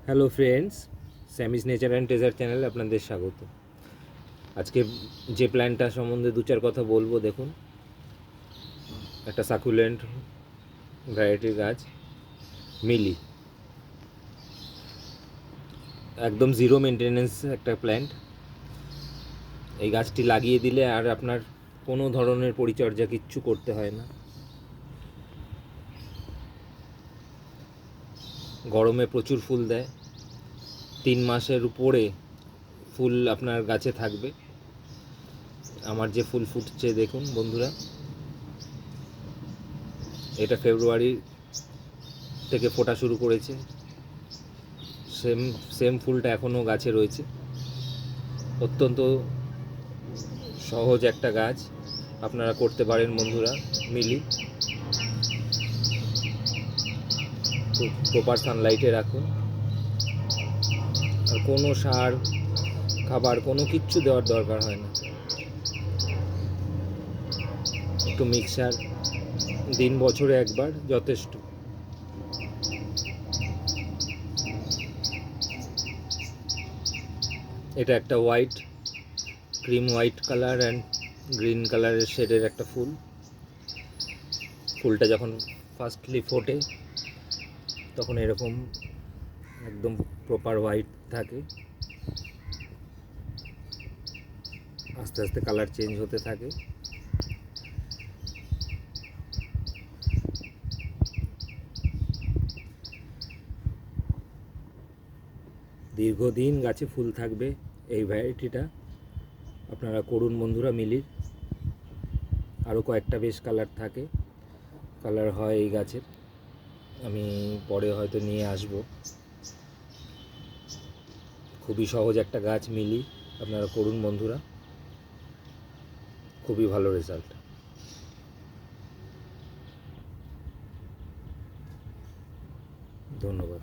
Hello friends, স্যামিস nature and treasure চ্যানেলে আপনাদের স্বাগত। আজকে যে প্ল্যান্টটা সম্বন্ধে দু চার কথা বলবো, দেখুন, একটা সাকুলেন্ট ভ্যারাইটির গাছ, মিলি। একদম জিরো মেনটেনেন্স একটা প্ল্যান্ট। এই গাছটি লাগিয়ে দিলে আর আপনার কোনো ধরনের পরিচর্যা কিচ্ছু করতে হয় না। গরমে প্রচুর ফুল দেয়, 3 মাসের উপরে ফুল আপনার গাছে থাকবে। আমার যে ফুল ফুটছে দেখুন বন্ধুরা, এটা ফেব্রুয়ারি থেকে ফোটা শুরু করেছে। সেম সেম ফুলটা এখনও গাছে রয়েছে। অত্যন্ত সহজ একটা গাছ, আপনারা করতে পারেন বন্ধুরা। মিলি প্রপার সানলাইটে রাখুন, আর কোনো সার খাবার কোনো কিচ্ছু দেওয়ার দরকার হয় না। একটু মিক্সার দিন, বছরে একবার যথেষ্ট। এটা একটা white, cream white colour and green কালারের শেডের একটা ফুল। ফুলটা যখন ফার্স্টলি ফোটে তখন এরকম একদম প্রপার হোয়াইট থাকে, আস্তে আস্তে কালার চেঞ্জ হতে থাকে। দীর্ঘদিন গাছে ফুল থাকবে এই ভ্যারাইটিটা। আপনারা করুন বন্ধুরা মিলির। আরও কয়েকটা বেশ কালার থাকে, কালার হয় এই গাছের, আমি পরে হয়তো নিয়ে আসব। খুবই সহজ একটা গাছ মিলি, আপনারা করুন বন্ধুরা, খুবই ভালো রেজাল্ট। ধন্যবাদ।